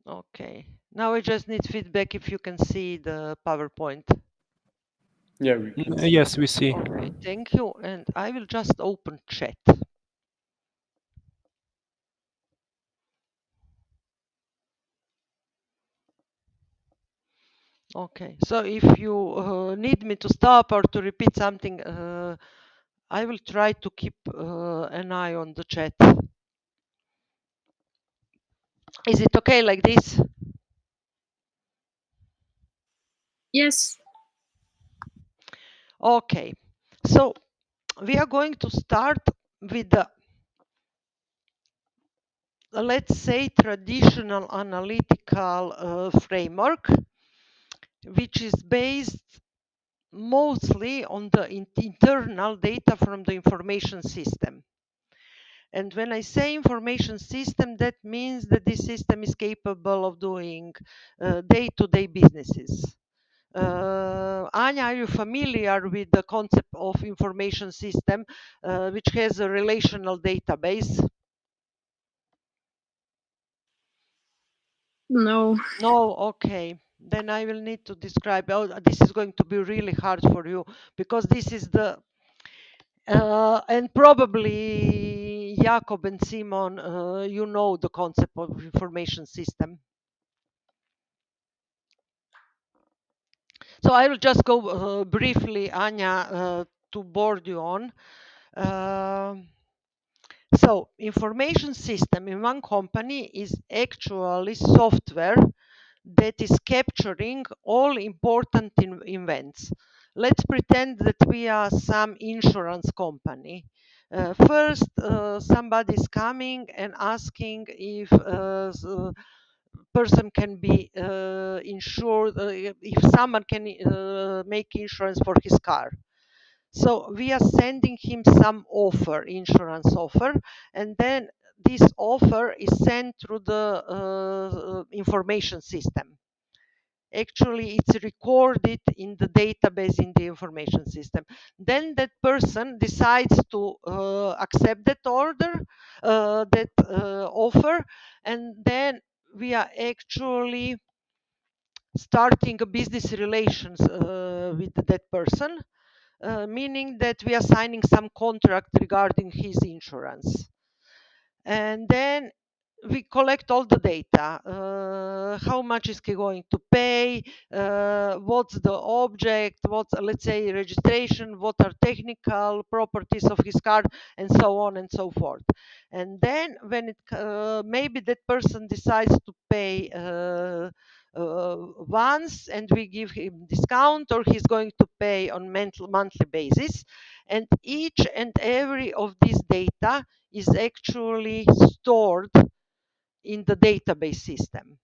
Okay. Now I just need feedback if you can see the PowerPoint. Yeah, we can see. Yes, we see. Okay, thank you. And I will just open chat. Okay, so if you need me to stop or to repeat something, I will try to keep an eye on the chat. Is it okay like this? Yes. Okay, so we are going to start with the, let's say, traditional analytical framework, which is based mostly on the internal data from the information system. And when I say information system, that means that this system is capable of doing day-to-day businesses. Anya, are you familiar with the concept of information system, which has a relational database? No. No, okay. Then I will need to describe. Oh, this is going to be really hard for you because this is the and probably Jakob and Simon, you know the concept of information system. So I will just go briefly, Anya, to board you on. Um so information system in one company is actually software that is capturing all important events. Let's pretend that we are some insurance company. First, somebody is coming and asking if person can be insured, if someone can make insurance for his car. So we are sending him some offer, insurance offer, and then this offer is sent through the information system. Actually, it's recorded in the database in the information system. Then that person decides to accept that order, that offer, and then we are actually starting a business relations with that person, meaning that we are signing some contract regarding his insurance. And then we collect all the data. How much is he going to pay? What's the object? What's, let's say, registration? What are technical properties of his car, and so on and so forth. And then when it maybe that person decides to pay once, and we give him discount, or he's going to pay on monthly basis. And each and every of these data is actually stored in the database system,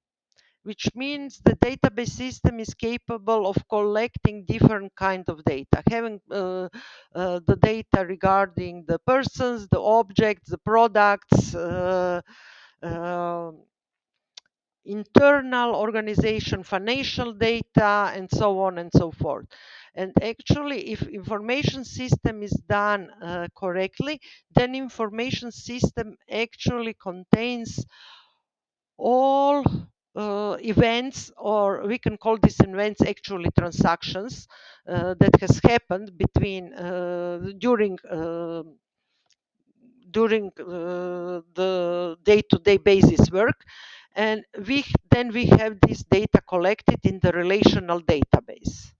which means the database system is capable of collecting different kind of data, having the data regarding the persons, the objects, the products, uh, internal organization, financial data, and so on and so forth. And actually, if information system is done correctly, then information system actually contains all events, or we can call these events actually transactions that has happened between during the day-to-day basis work. And we have this data collected in the relational database.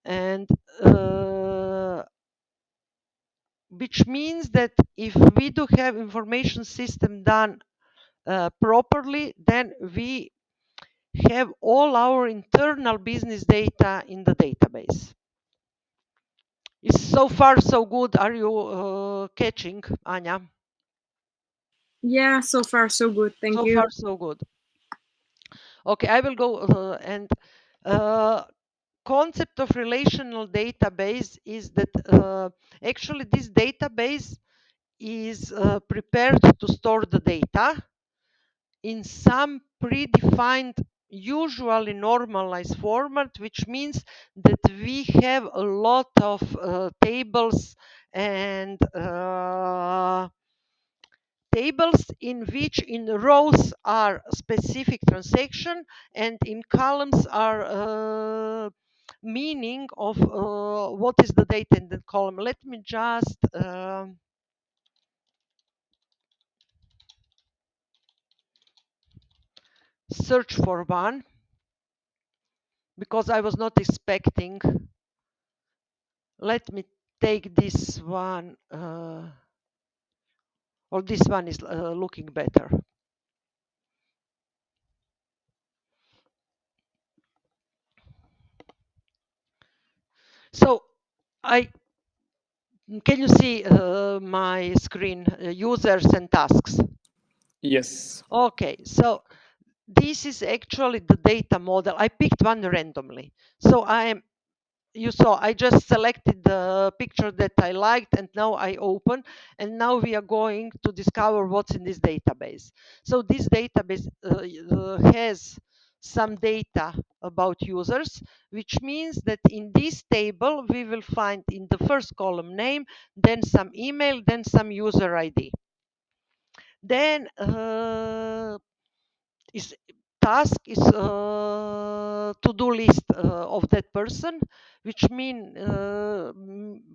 And which means that if we do have information system done properly, then we have all our internal business data in the database. Is so far so good? Are you catching, Anya? Yeah, so far so good. Thank So you. far so good. Okay, I will go and uh, concept of relational database is that actually this database is prepared to store the data in some predefined, usually normalized format, which means that we have a lot of tables and tables in which in rows are specific transaction and in columns are meaning of what is the data in the column. Let me just search for one because I was not expecting. Let me take this one, or this one is looking better. So can you see my screen, users and tasks? Yes. Okay, so this is actually the data model. I picked one randomly. So you saw I just selected the picture that I liked and now I open, and now we are going to discover what's in this database. So this database has some data about users, which means that in this table we will find in the first column name, then some email, then some user ID. Then is task is to-do list of that person, which mean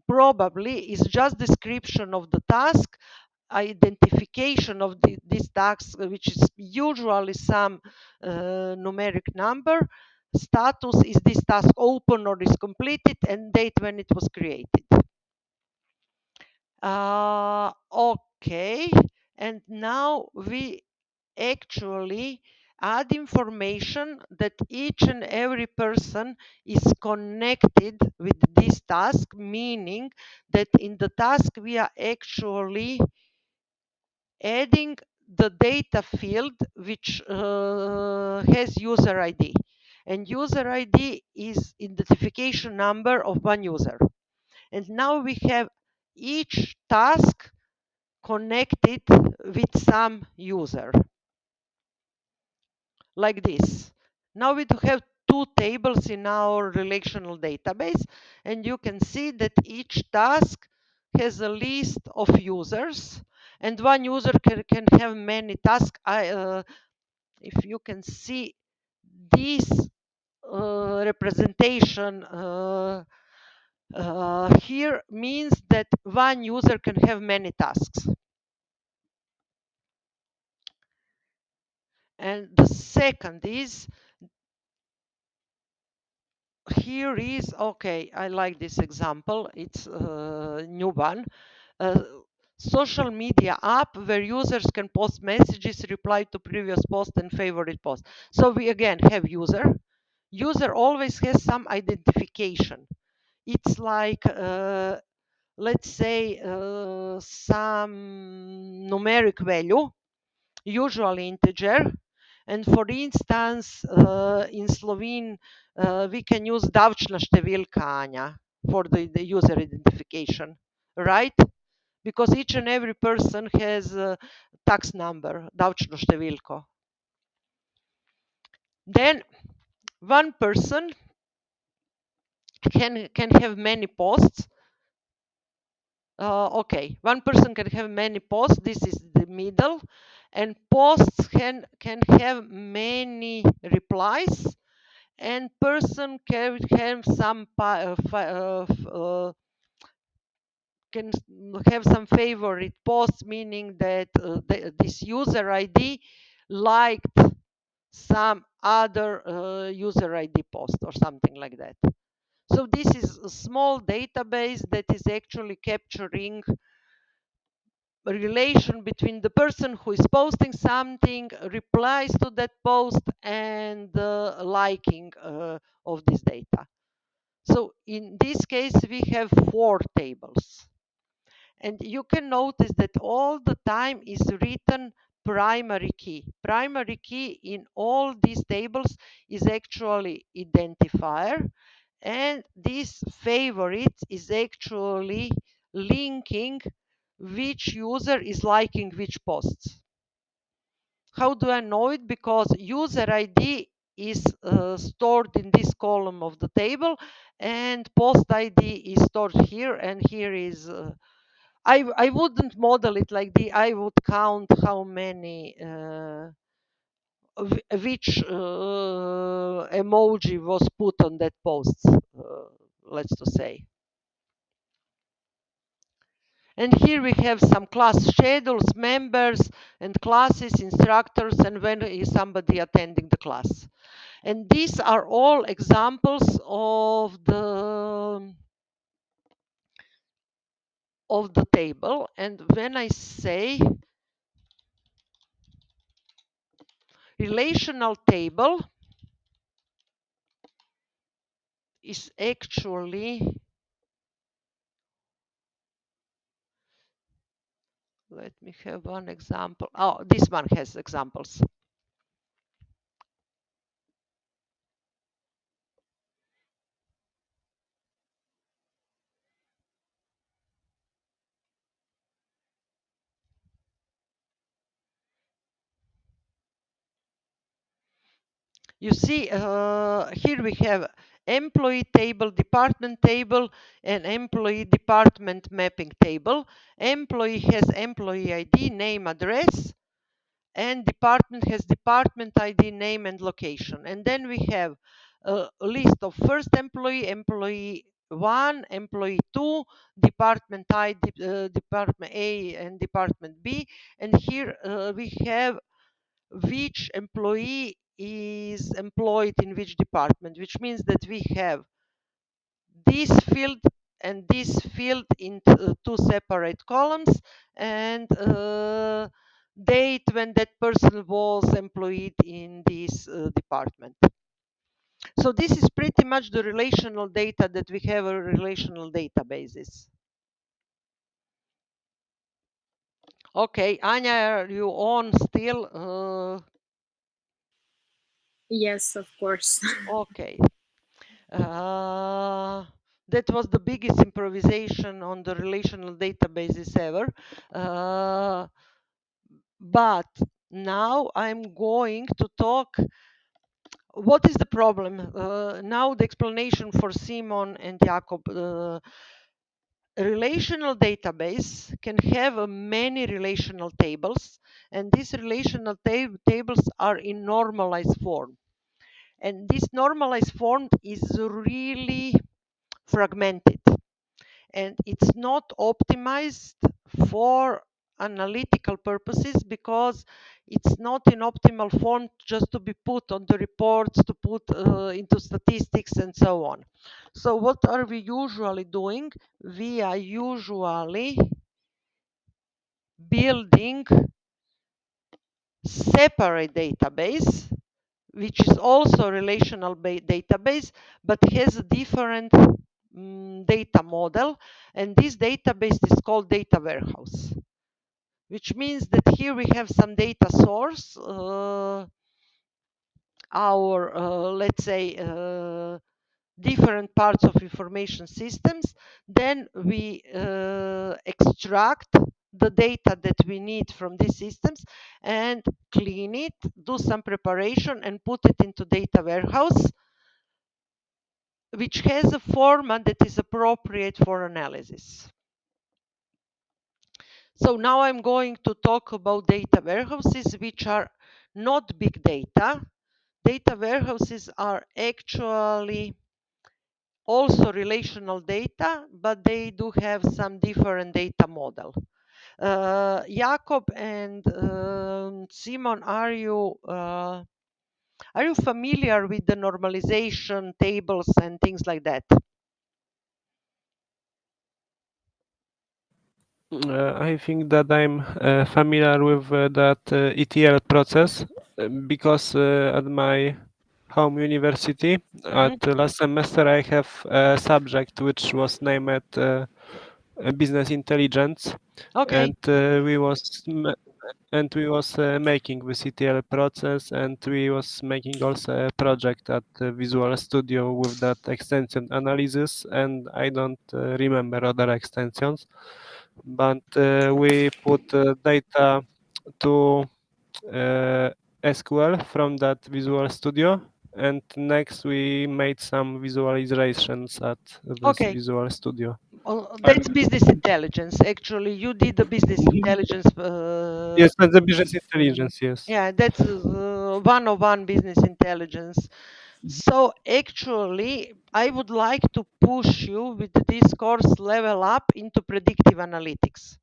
probably is just description of the task, identification of this task, which is usually some numeric number. Status is this task open or is completed, and date when it was created. Okay, and now we actually add information that each and every person is connected with this task, meaning that in the task we are actually adding the data field which has user ID, and user ID is identification number of one user. And now we have each task connected with some user, like this. Now we do have two tables in our relational database, and you can see that each task has a list of users, and one user can have many tasks. If you can see this representation here means that one user can have many tasks. And the second is, here is, okay, I like this example, it's a new one. Social media app where users can post messages, reply to previous posts and favorite posts. So we again have user always has some identification. It's like let's say some numeric value, usually integer. And for instance, in Slovene, we can use davčna številka, Anja, for the user identification, right? Because each and every person has a tax number, davčno številko. Then one person can have many posts. Okay, one person can have many posts. This is the middle, and posts can have many replies, and person can have some can have some favorite posts, meaning that this user ID liked some other user ID post or something like that. So this is a small database that is actually capturing a relation between the person who is posting something, replies to that post, and liking of this data. So in this case, we have 4 tables. And you can notice that all the time is written primary key. Primary key in all these tables is actually identifier, and this favorite is actually linking which user is liking which posts. How do I know it? Because user ID is stored in this column of the table, and post ID is stored here, and here is I wouldn't model it like I would count how many which emoji was put on that post, let's to say. And here we have some class schedules, members and classes, instructors, and when is somebody attending the class. And these are all examples of the table. And when I say relational table is actually, let me have one example. Oh, this one has examples. You see, here we have employee table, department table, and employee department mapping table. Employee has employee ID, name, address, and department has department ID, name, and location. And then we have a list of first employee, employee 1, employee 2, department I, department A, and department B. And here we have which employee is employed in which department, which means that we have this field and this field in two separate columns, and date when that person was employed in this department. So this is pretty much the relational data that we have in relational databases. Okay, Anya, are you on still? Yes, of course. Okay. That was the biggest improvisation on the relational databases ever. But now I'm going to talk. What is the problem? Now the explanation for Simon and Jakob. A relational database can have many relational tables, and these relational tables are in normalized form. And this normalized form is really fragmented, and it's not optimized for analytical purposes because it's not in optimal form just to be put on the reports, to put into statistics and so on. So what are we usually doing? We are usually building separate database which is also relational database, but has a different data model. And this database is called data warehouse, which means that here we have some data source, our, let's say, different parts of information systems. Then we extract the data that we need from these systems and clean it, do some preparation, and put it into data warehouse, which has a format that is appropriate for analysis. So now I'm going to talk about data warehouses, which are not big data. Data warehouses are actually also relational data, but they do have some different data model. Jakob and Simon, are you familiar with the normalization tables and things like that? I think that I'm familiar with that ETL process because at my home university at last semester I have a subject which was named business intelligence, Okay. and we was making this ETL process, and we was making also a project at Visual Studio with that extension analysis, and I don't remember other extensions, but we put data to SQL from that Visual Studio, and next we made some visualizations at this Okay. Visual Studio. Oh, that's I'm business intelligence. Actually, you did the business Mhm. intelligence. Yes, and the business intelligence, yes. Yeah, that's one-on-one business intelligence. So actually, I would like to push you with this course level up into predictive analytics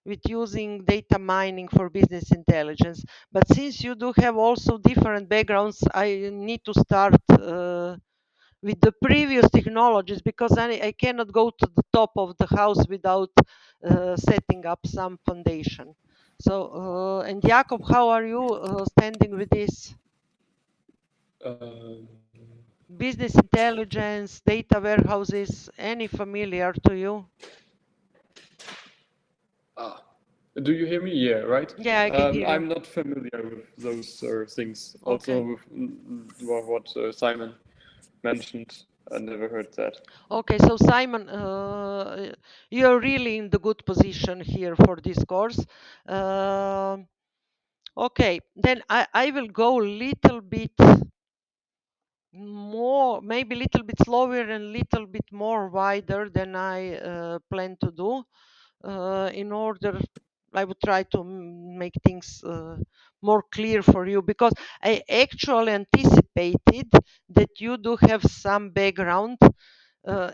with using data mining for business intelligence. But since you do have also different backgrounds, I need to start with the previous technologies because I cannot go to the top of the house without setting up some foundation. So, and Jakob, how are you standing with this? um, Business intelligence, data warehouses, any familiar to you? ah, do you hear me? Yeah, right. Yeah, I can hear you. I'm not familiar with those things. Also, Okay. with what Simon mentioned, I never heard that. Okay, so Simon, you're really in the good position here for this course. Um okay, then I will go little bit more, maybe little bit slower and little bit more wider than I plan to do. In order, I would try to make things more clear for you because I actually anticipated that you do have some background.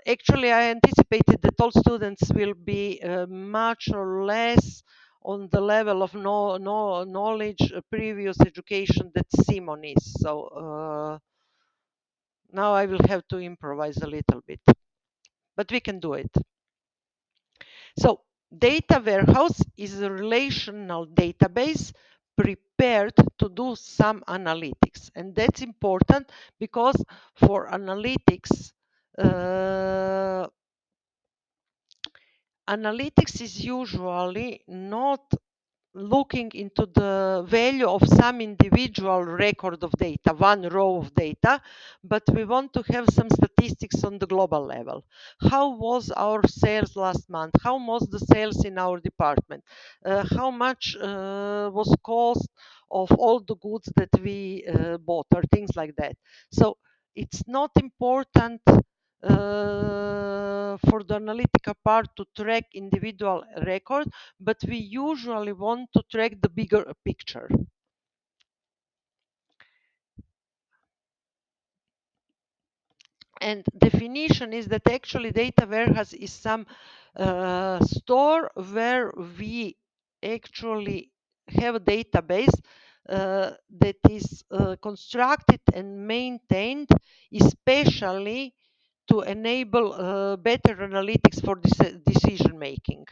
Actually, I anticipated that all students will be much or less on the level of knowledge, previous education that Simon is. So now I will have to improvise a little bit, but we can do it. So data warehouse is a relational database prepared to do some analytics. And that's important because for analytics, uh, analytics is usually not looking into the value of some individual record of data, one row of data, but we want to have some statistics on the global level. How was our sales last month? How was the sales in our department? How much was cost of all the goods that we bought or things like that? So it's not important for the analytical part to track individual record, but we usually want to track the bigger picture. And definition is that actually data warehouse is some store where we actually have a database that is constructed and maintained especially to enable better analytics for decision making.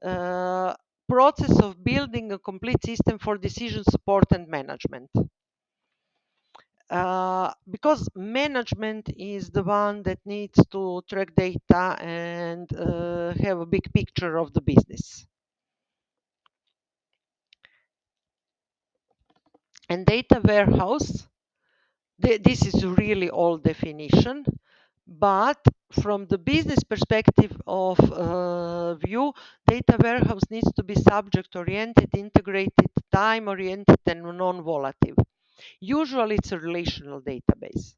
uh, Process of building a complete system for decision support and management. Because management is the one that needs to track data and have a big picture of the business. And data warehouse, this is really old definition, but from the business perspective of view, data warehouse needs to be subject oriented, integrated, time oriented, and non-volatile. Usually it's a relational database.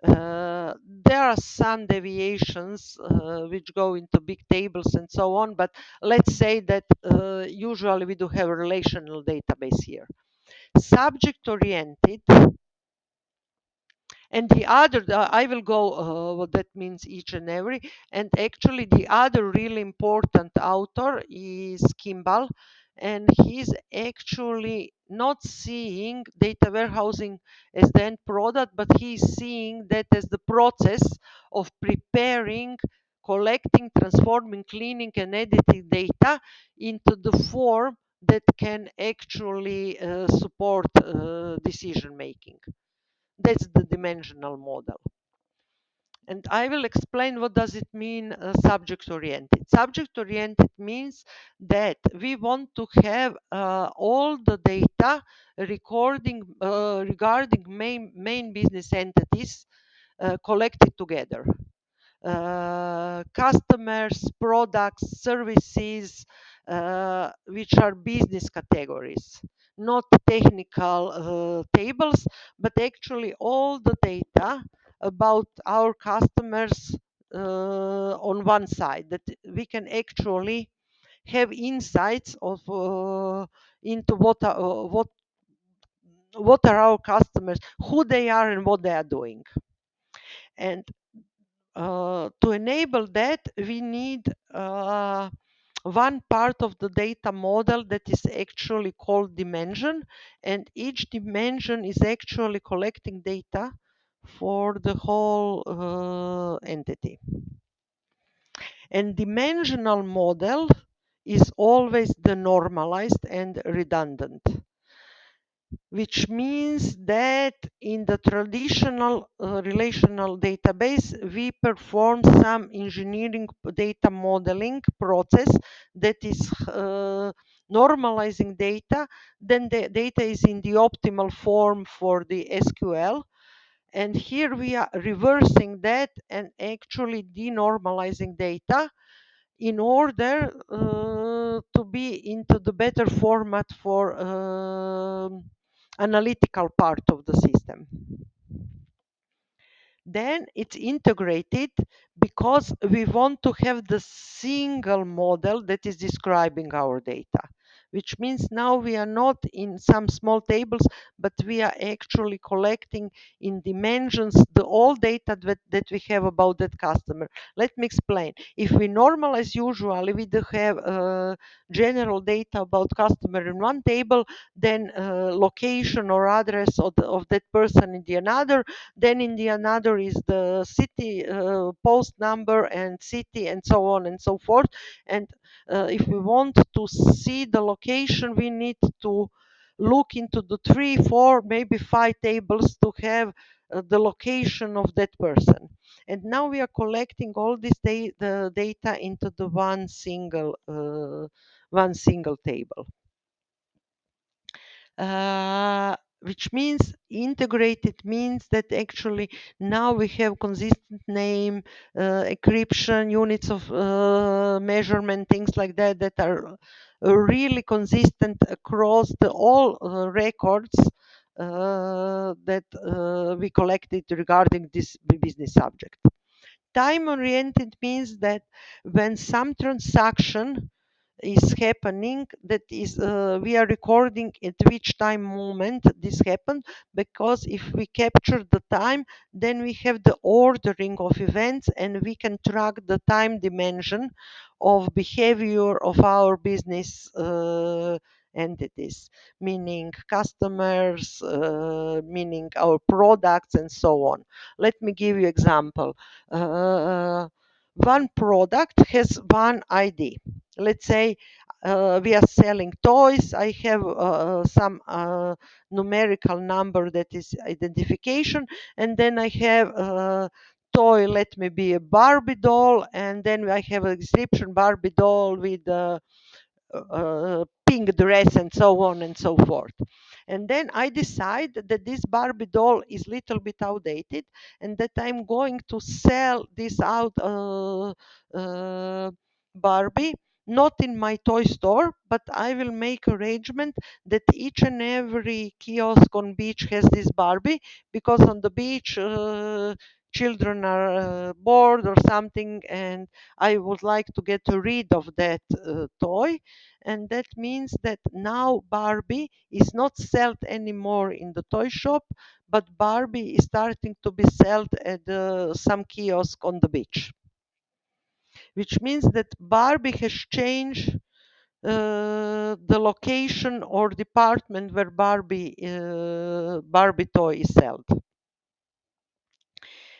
There are some deviations which go into big tables and so on, but let's say that usually we do have a relational database here. Subject oriented, and the other, I will go what that means each and every. And actually, the other really important author is Kimball, and he's actually not seeing data warehousing as the end product, but he's seeing that as the process of preparing, collecting, transforming, cleaning, and editing data into the form that can actually support decision making. That's the dimensional model. And I will explain what does it mean subject oriented. Subject oriented means that we want to have all the data recording regarding main business entities collected together. Customers, products, services, which are business categories, not technical tables, but actually all the data about our customers on one side, that we can actually have insights of into what are our customers, who they are, and what they are doing. And to enable that, we need one part of the data model that is actually called dimension, and each dimension is actually collecting data for the whole entity. And dimensional model is always denormalized and redundant, which means that in the traditional relational database, we perform some engineering data modeling process that is normalizing data. Then the data is in the optimal form for the SQL. And here we are reversing that and actually denormalizing data in order to be into the better format for analytical part of the system. Then it's integrated because we want to have the single model that is describing our data, which means now we are not in some small tables, but we are actually collecting in dimensions the all data that we have about that customer. Let me explain. If we normalize, usually we do have general data about customer in one table, then location or address of that person in the another, then in the another is the city, post number and city, and so on and so forth. And if we want to see the location, we need to look into the 3, 4, maybe 5 tables to have the location of that person. And now we are collecting all this the data into the one single table. Which means integrated means that actually now we have consistent name, encryption, units of measurement, things like that, that are really consistent across the all records that we collected regarding this business subject. Time oriented means that when some transaction is happening, that is we are recording at which time moment this happened, because if we capture the time, then we have the ordering of events and we can track the time dimension of behavior of our business entities, meaning customers, meaning our products, and so on. Let me give you example. One product has one ID. Let's say we are selling toys. I have some numerical number that is identification, and then I have toy, let me be a Barbie doll, and then I have a description Barbie doll with pink dress, and so on and so forth. And then I decide that this Barbie doll is little bit outdated, and that I'm going to sell this out Barbie, not in my toy store, but I will make arrangement that each and every kiosk on beach has this Barbie, because on the beach children are bored or something, and I would like to get rid of that toy. And that means that now Barbie is not sold anymore in the toy shop, but Barbie is starting to be sold at some kiosk on the beach, which means that Barbie has changed the location or department where Barbie toy is sold.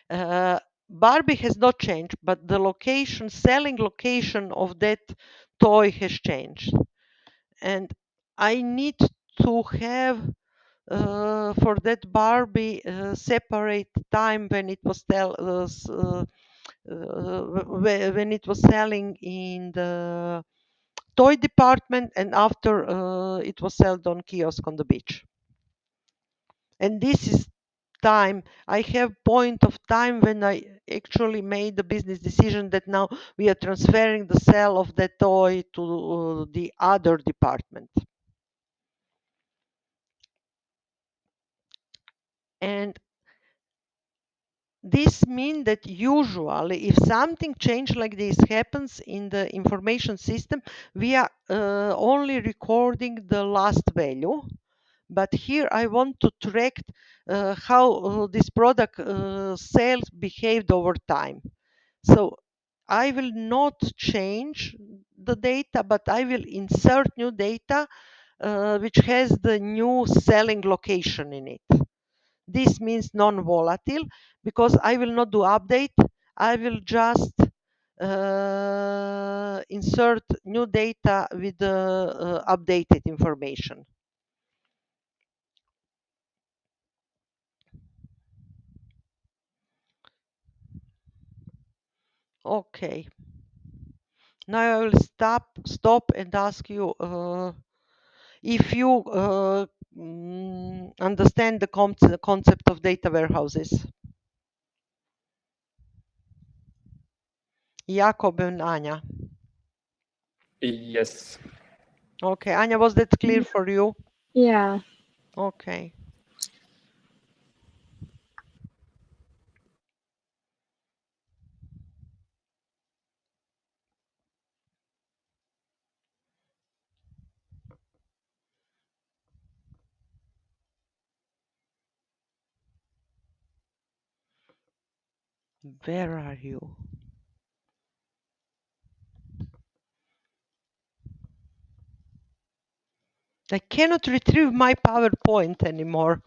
Uh, Barbie has not changed, but the location, selling location of that toy has changed. And I need to have for that Barbie separate time when it was when it was selling in the toy department, and after it was sold on kiosk on the beach. And this is time. I have point of time when I actually made the business decision that now we are transferring the sale of that toy to the other department. And this means that usually if something change like this happens in the information system, we are only recording the last value. But here I want to track how this product sales behaved over time. So I will not change the data, but I will insert new data which has the new selling location in it. This means non-volatile because I will not do update. I will just insert new data with the updated information. Okay. Now I will stop and ask you if you understand the concept of data warehouses. Jakob and Anya. Yes. Okay, Anya, was that clear for you? Yeah. Okay. Where are you? I cannot retrieve my PowerPoint anymore.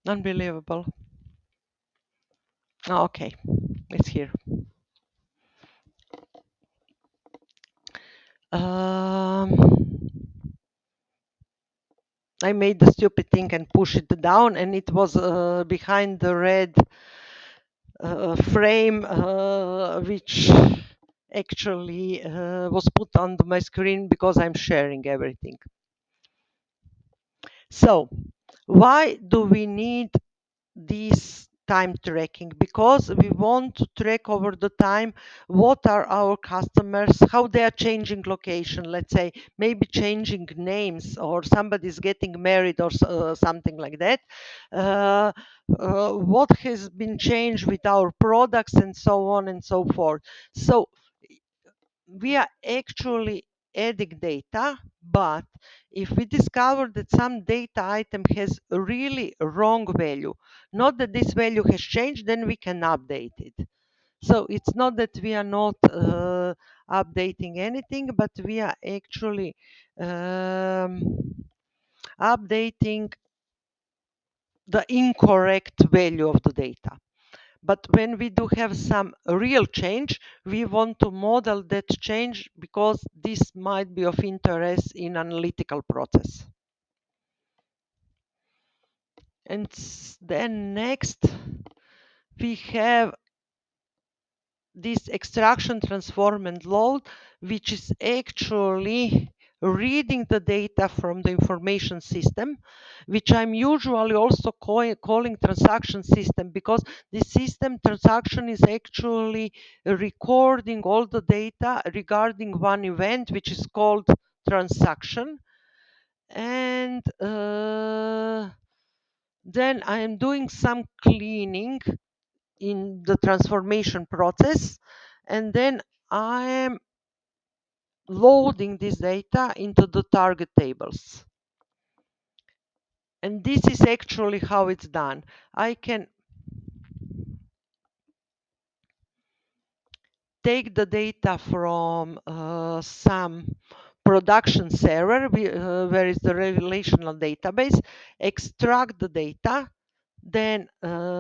Unbelievable. Oh, okay, it's here. Um, I made the stupid thing and push it down, and it was behind the red frame, which actually was put on my screen because I'm sharing everything. So, why do we need this time tracking? Because we want to track over the time what are our customers, how they are changing location, let's say maybe changing names, or somebody's getting married, or something like that. What has been changed with our products, and so on and so forth. So we are actually adding data, but if we discover that some data item has a really wrong value, not that this value has changed, then we can update it. So it's not that we are not updating anything, but we are actually updating the incorrect value of the data. But when we do have some real change, we want to model that change because this might be of interest in analytical process. And then next, we have this extraction, transform, and load, which is actually reading the data from the information system, which I'm usually also calling transaction system, because the system transaction is actually recording all the data regarding one event, which is called transaction. And then I am doing some cleaning in the transformation process, and then I am loading this data into the target tables. And this is actually how it's done. I can take the data from some production server where is the relational database, extract the data, then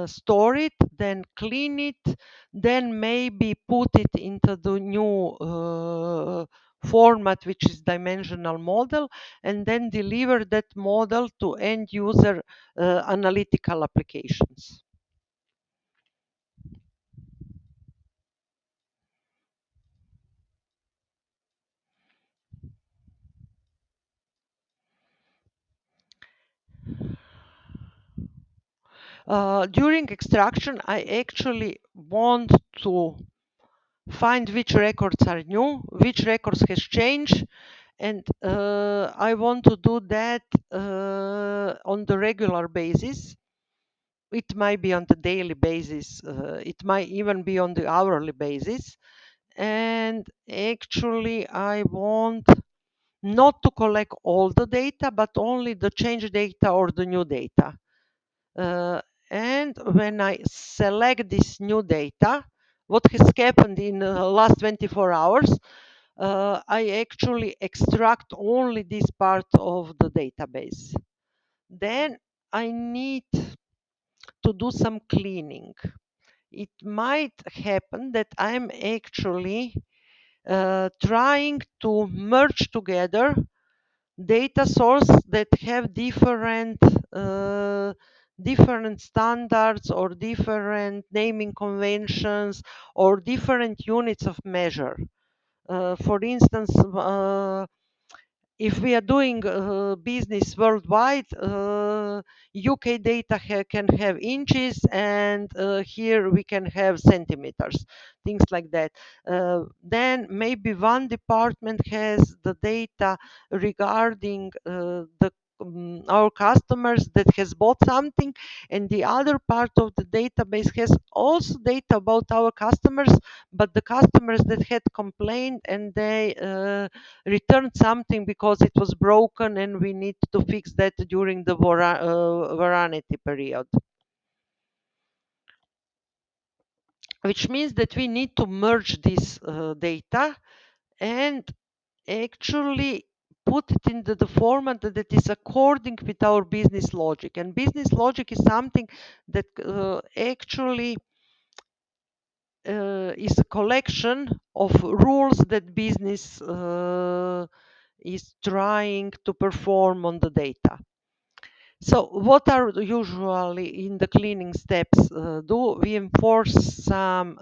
store it, then clean it, then maybe put it into the new format, which is dimensional model, and then deliver that model to end user analytical applications. During extraction, I actually want to find which records are new, which records has changed, and I want to do that on the regular basis. It might be on the daily basis, it might even be on the hourly basis. And actually, I want not to collect all the data, but only the change data or the new data. And when I select this new data, what has happened in the last 24 hours, I actually extract only this part of the database. Then I need to do some cleaning. It might happen that I'm actually trying to merge together data sources that have different standards or different naming conventions or different units of measure. For instance, if we are doing business worldwide, UK data can have inches, and here we can have centimeters, things like that. Then maybe one department has the data regarding our customers that has bought something, and the other part of the database has also data about our customers, but the customers that had complained and they returned something because it was broken and we need to fix that during the warranty period. Which means that we need to merge this data and actually put it into the format that is according with our business logic. And business logic is something that actually is a collection of rules that business is trying to perform on the data. So what are usually in the cleaning steps? Do we enforce some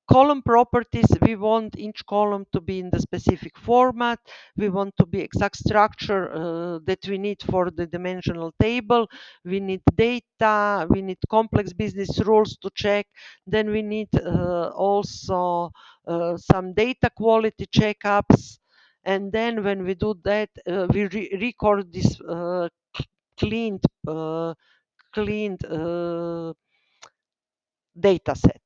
column properties? We want each column to be in the specific format. We want to be exact structure that we need for the dimensional table. We need data. We need complex business rules to check. Then we need also some data quality checkups. And then when we do that, we record this cleaned uh, cleaned data set.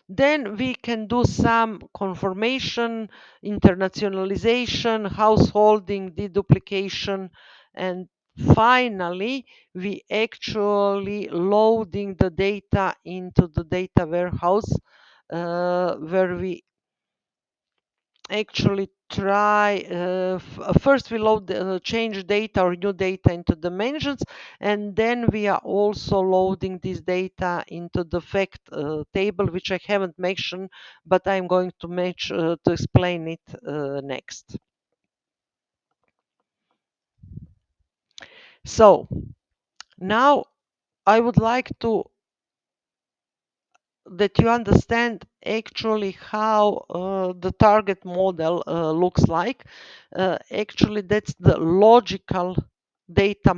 Then we can do some conformation, internationalization, householding, deduplication, and finally we actually loading the data into the data warehouse where we actually try first we load change data or new data into dimensions, and then we are also loading this data into the fact table, which I haven't mentioned, but I'm going to to explain it next. So now I would like to that you understand actually how the target model looks like. Actually, that's the logical data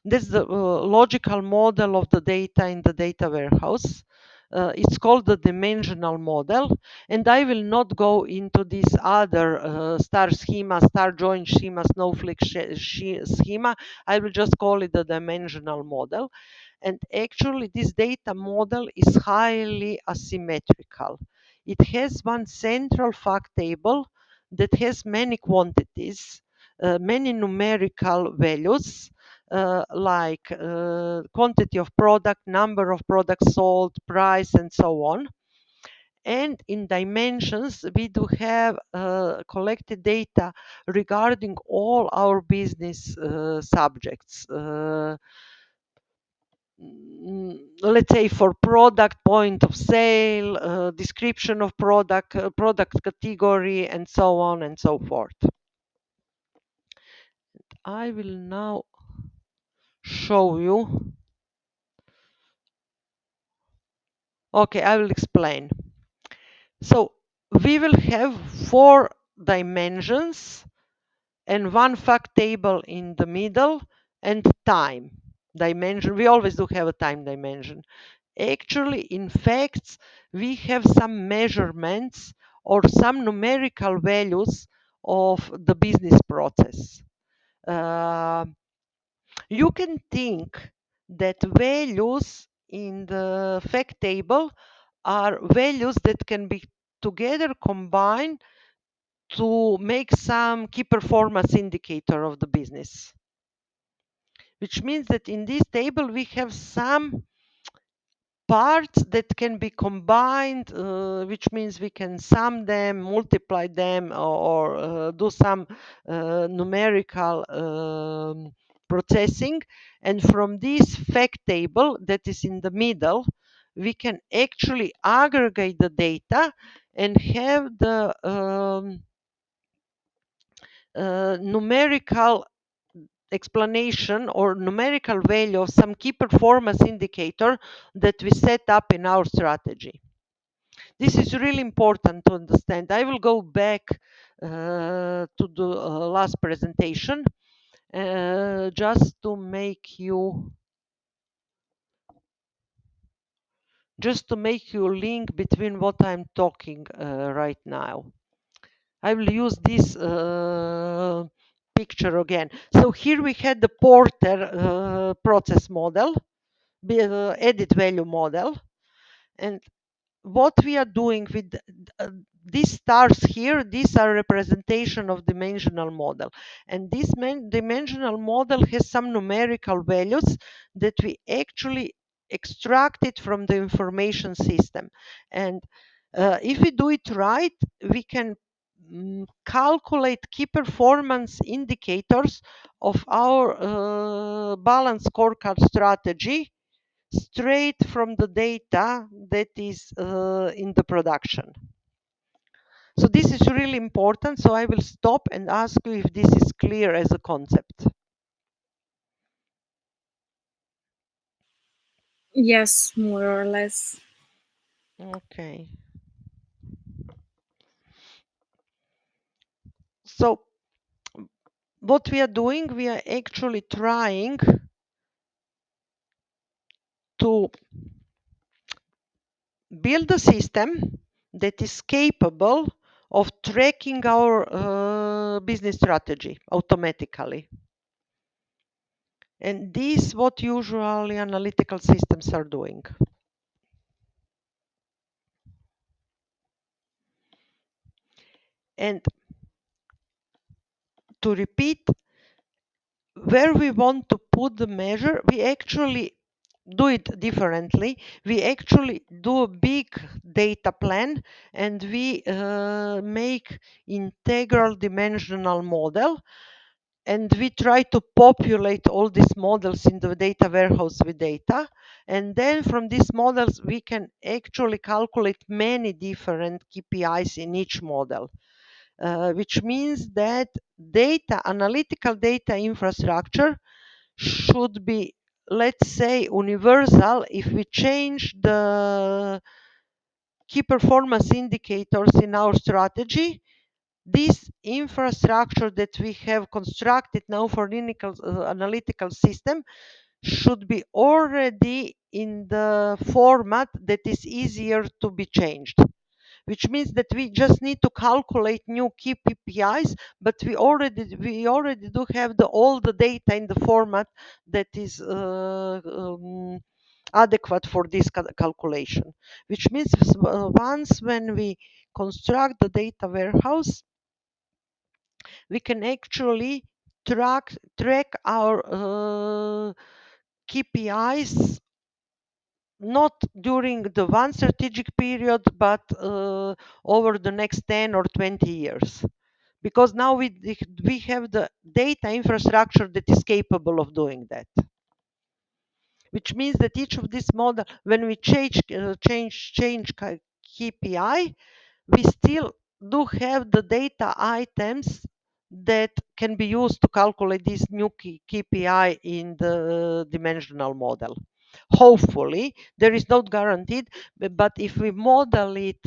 that's the logical model of the data in the data warehouse. It's called the dimensional model, and I will not go into this other star schema, star join schema, snowflake schema. I will just call it the dimensional model. And actually, this data model is highly asymmetrical. It has one central fact table that has many quantities, many numerical values, like quantity of product, number of products sold, price, and so on. And in dimensions, we do have collected data regarding all our business subjects. Let's say for product, point of sale, description of product, product category, and so on and so forth. I will now show you. Okay, I will explain. So we will have 4 dimensions and one fact table in the middle and time dimension. We always do have a time dimension. Actually, in facts, we have some measurements or some numerical values of the business process. Uh, you can think that values in the fact table are values that can be together combined to make some key performance indicator of the business, which means that in this table we have some parts that can be combined, which means we can sum them, multiply them, or do some numerical processing. And from this fact table that is in the middle, we can actually aggregate the data and have the numerical explanation or numerical value of some key performance indicator that we set up in our strategy. This is really important to understand. I will go back to the last presentation just to make you link between what I'm talking right now. I will use this picture again. So here we had the Porter process model, added value model, and what we are doing with these stars here, these are representation of dimensional model, and this dimensional model has some numerical values that we actually extracted from the information system. And if we do it right, we can calculate key performance indicators of our balance scorecard strategy straight from the data that is in the production. So this is really important. So I will stop and ask you if this is clear as a concept. Yes, more or less. Okay. So what we are doing, we are actually trying to build a system that is capable of tracking our business strategy automatically. And this is what usually analytical systems are doing. And to repeat, where we want to put the measure, we actually do it differently. We actually do a big data plan and we make integral dimensional model, and we try to populate all these models in the data warehouse with data. And then from these models, we can actually calculate many different KPIs in each model. Which means that analytical data infrastructure should be, let's say, universal. If we change the key performance indicators in our strategy, this infrastructure that we have constructed now for analytical system should be already in the format that is easier to be changed, which means that we just need to calculate new key KPIs, but we already do have all the data in the format that is adequate for this calculation. Which means once when we construct the data warehouse, we can actually track our KPIs not during the one strategic period, but over the next 10 or 20 years. Because now we have the data infrastructure that is capable of doing that. Which means that each of these model, when we change KPI, we still do have the data items that can be used to calculate this new KPI in the dimensional model. Hopefully, there is not guaranteed, but if we model it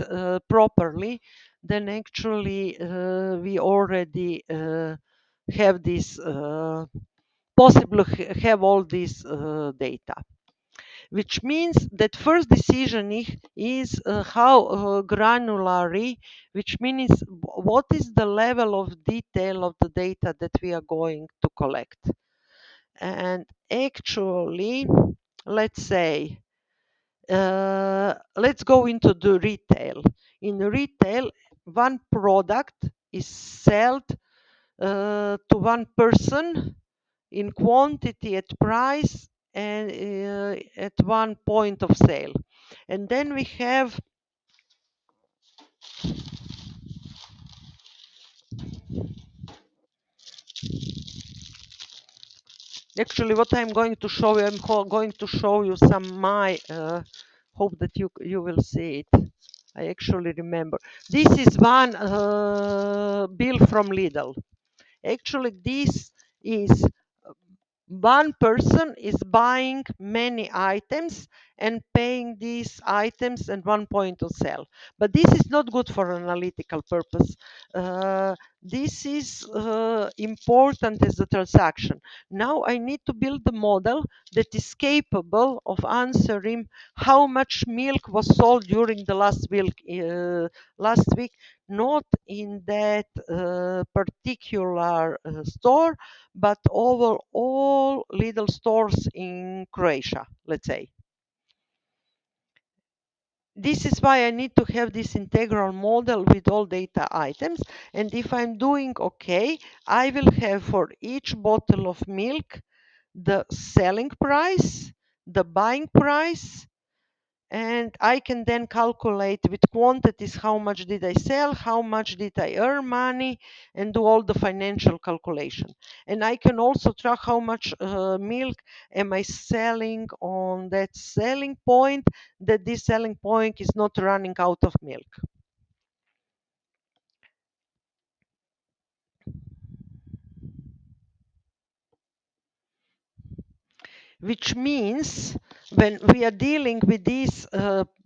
properly, then actually we already have this possible have all this data, which means that first decision is how granularly, which means what is the level of detail of the data that we are going to collect. And actually, let's say, let's go into the retail. In retail, one product is sold to one person in quantity, at price, and at one point of sale. And then we have actually what I'm going to show you. I'm going to show you some my hope that you will see it. I actually remember. This is one bill from Lidl. Actually, this is one person is buying many items and paying these items at one point of sale. But this is not good for analytical purpose. This is important as a transaction. Now I need to build a model that is capable of answering how much milk was sold during the last week, not in that particular store, but over all Lidl stores in Croatia, let's say. This is why I need to have this integral model with all data items. And if I'm doing okay, I will have for each bottle of milk the selling price, the buying price, and I can then calculate with quantities how much did I sell, how much did I earn money, and do all the financial calculation. And I can also track how much milk am I selling on that selling point, that this selling point is not running out of milk. Which means when we are dealing with this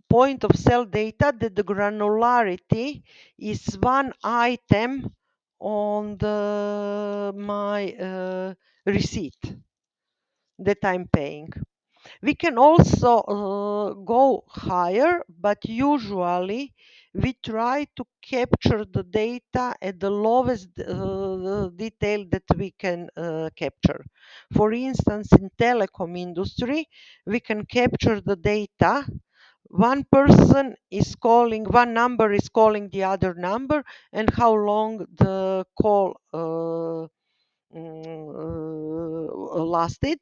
point of sale data, that the granularity is one item on my receipt that I'm paying. We can also go higher, but usually we try to capture the data at the lowest detail that we can capture. For instance, in telecom industry, we can capture the data. One person is calling, one number is calling the other number, and how long the call lasted.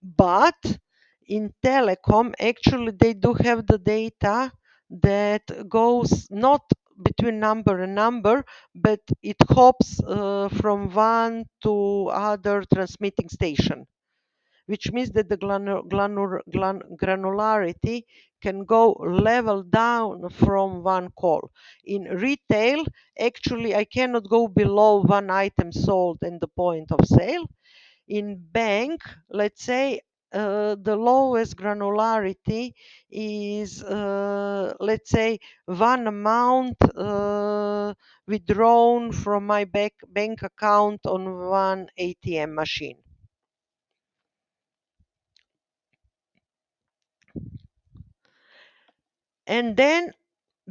But in telecom, actually, they do have the data that goes not between number and number, but it hops from one to other transmitting station, which means that the granularity can go level down from one call. In retail, actually, I cannot go below one item sold and the point of sale. In bank, let's say, the lowest granularity is, let's say, one amount withdrawn from my bank account on one ATM machine. And then,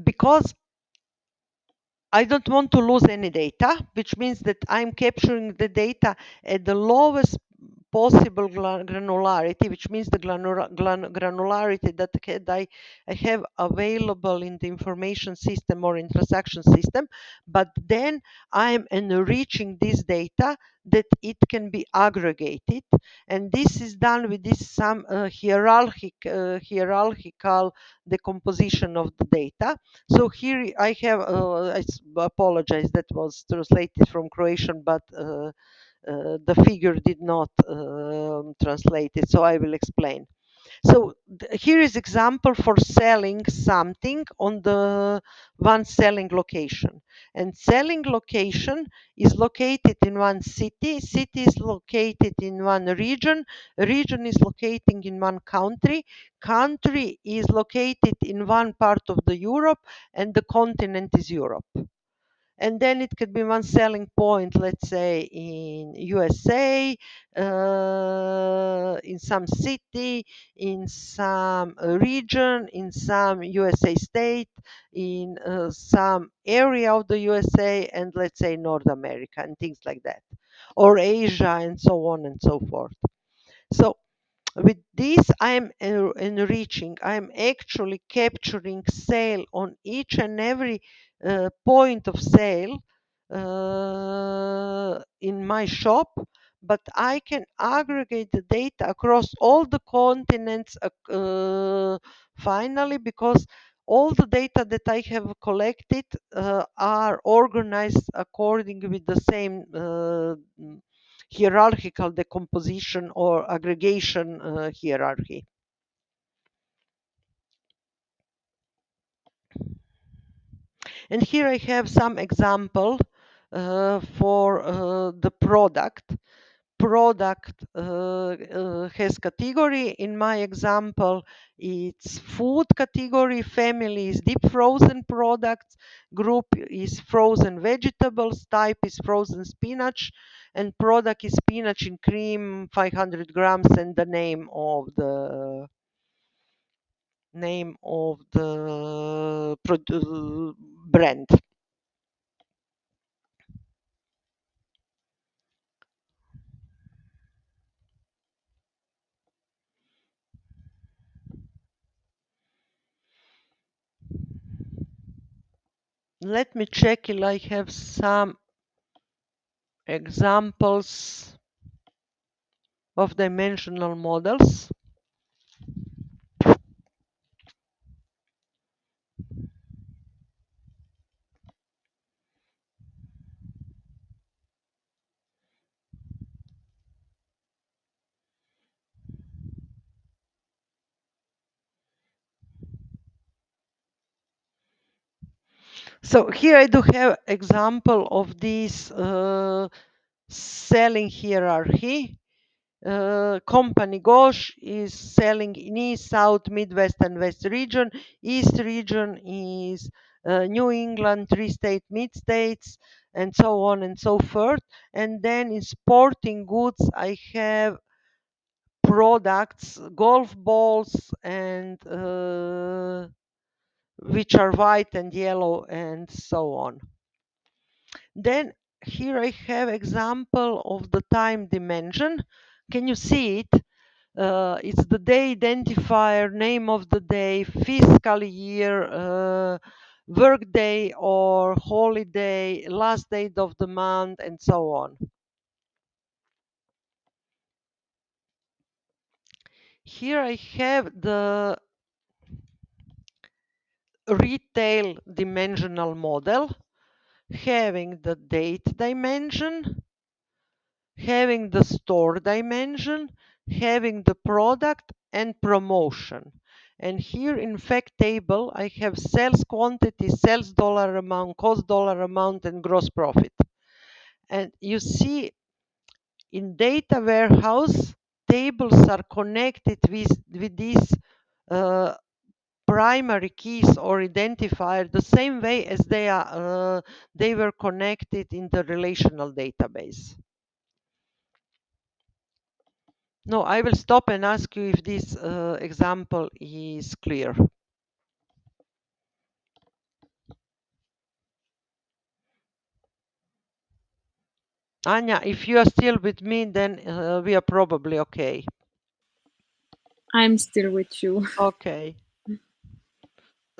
because I don't want to lose any data, which means that I'm capturing the data at the lowest possible granularity, which means the granularity that I have available in the information system or in transaction system. But then I'm enriching this data that it can be aggregated, and this is done with this some hierarchical decomposition of the data. So here I have, I apologize, that was translated from Croatian, but the figure did not translate it, so I will explain. So here is example for selling something on the one selling location. And selling location is located in one city. City is located in one region. Region is located in one country. Country is located in one part of the Europe, and the continent is Europe. and then it could be one selling point, let's say in USA, in some city, in some region, in some USA state, in some area of the USA, and let's say North America and things like that, or Asia, and so on and so forth. So with this, I am enriching, I am actually capturing sale on each and every point of sale in my shop, but I can aggregate the data across all the continents finally, because all the data that I have collected are organized according with the same hierarchical decomposition or aggregation hierarchy. And here I have some example for the product. Product has category. In my example, it's food category, family is deep frozen products, group is frozen vegetables, type is frozen spinach, and product is spinach in cream 500 grams, and the name of the brand. Let me check if I have some examples of dimensional models. So here I do have example of this selling hierarchy. Company Gosh is selling in East, South, Midwest, and West region. East region is New England, 3-state, mid-states, and so on and so forth. And then in sporting goods, I have products, golf balls, and which are white and yellow, and so on. Then here I have example of the time dimension. Can you see it? It's the day identifier, name of the day, fiscal year, work day or holiday, last date of the month, and so on. Here I have the retail dimensional model, having the date dimension, having the store dimension, having the product and promotion. And here in fact table, I have sales quantity, sales dollar amount, cost dollar amount, and gross profit. And you see in data warehouse, tables are connected with these primary keys or identifier the same way as they were connected in the relational database. No, I will stop and ask you if this example is clear. Anya, if you are still with me, then we are probably okay. I'm still with you. Okay.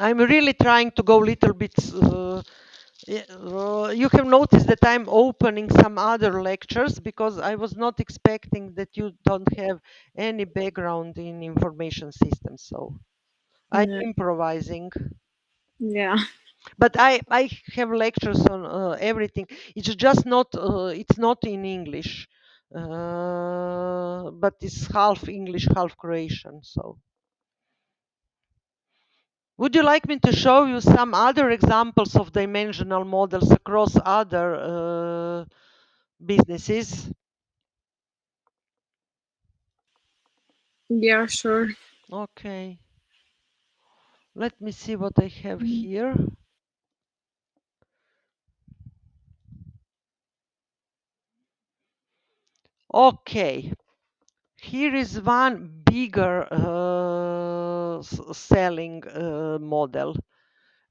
I'm really trying to go a little bit. You have noticed that I'm opening some other lectures because I was not expecting that you don't have any background in information systems. So I'm Yeah. improvising. Yeah. But I have lectures on everything. It's just not it's not in English, but it's half English, half Croatian. So would you like me to show you some other examples of dimensional models across other businesses? Yeah, sure. Okay, let me see what I have here. Okay, here is one bigger selling model.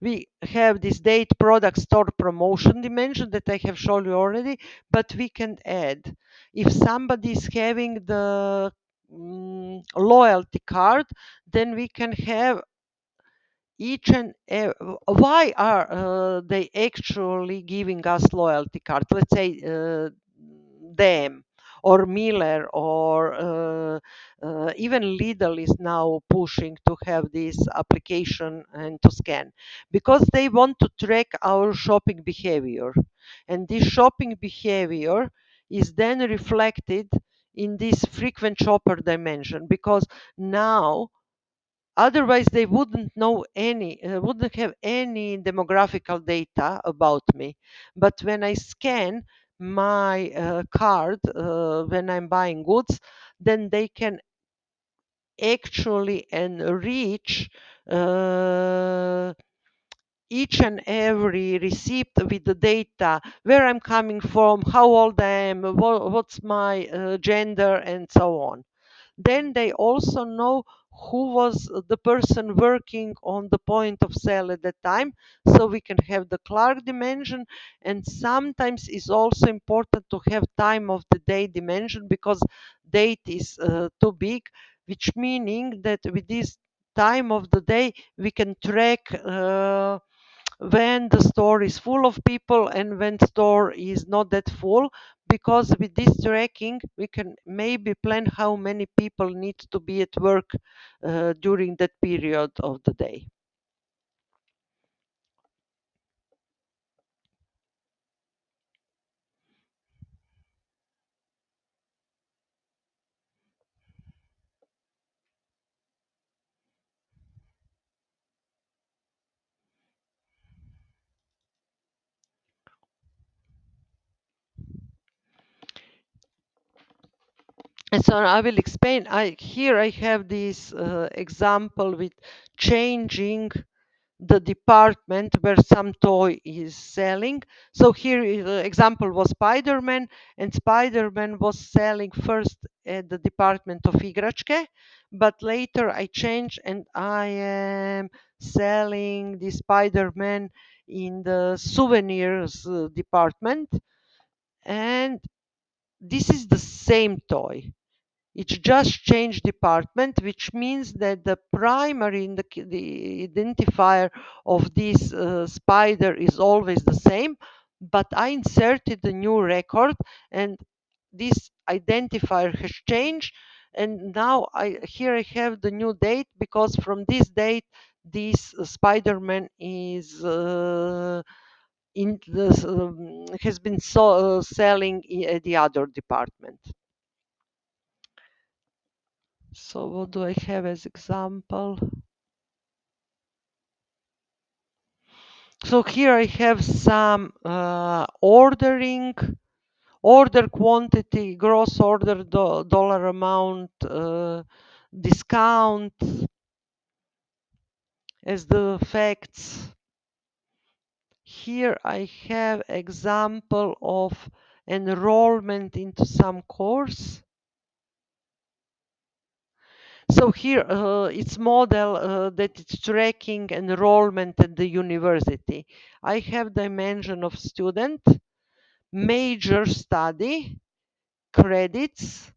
We have this date, product, store, promotion dimension that I have shown you already, but we can add. If somebody is having the loyalty card, then we can have each and why are they actually giving us loyalty card? Let's say them or Miller or even Lidl is now pushing to have this application and to scan because they want to track our shopping behavior, and this shopping behavior is then reflected in this frequent shopper dimension because now otherwise they wouldn't have any demographical data about me. But when I scan my card when I'm buying goods, then they can actually enrich uh, each and every receipt with the data, where I'm coming from, how old I am, what's my gender, and so on. Then they also know who was the person working on the point of sale at that time, so we can have the Clark dimension. And sometimes it's also important to have time of the day dimension because date is too big, which meaning that with this time of the day we can track when the store is full of people and when store is not that full, because with this tracking we can maybe plan how many people need to be at work during that period of the day. And so I will explain. Here I have this example with changing the department where some toy is selling. So here the example was Spider-Man, and Spider-Man was selling first at the department of igračke, but later I changed and I am selling the Spider-Man in the souvenirs department, and this is the same toy. It's just changed department, which means that the primary the identifier of this spider is always the same, but I inserted a new record and this identifier has changed, and now here I have the new date because from this date this Spider-Man is has been selling at the other department. So what do I have as example? So here I have some ordering, order quantity, gross order dollar amount, discount as the facts. Here I have example of enrollment into some course. So here it's model that it's tracking enrollment at the university. I have dimension of student, major study, credits,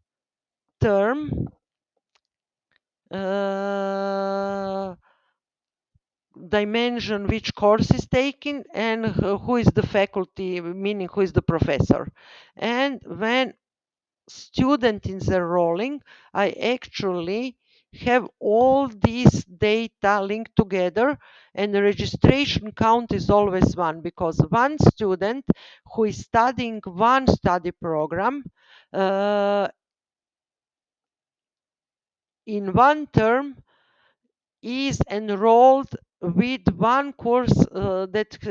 term, uh, dimension which course is taken, and who is the faculty, meaning who is the professor. And when student is enrolling, I actually have all these data linked together, and the registration count is always one because one student who is studying one study program uh, in one term is enrolled with one course that has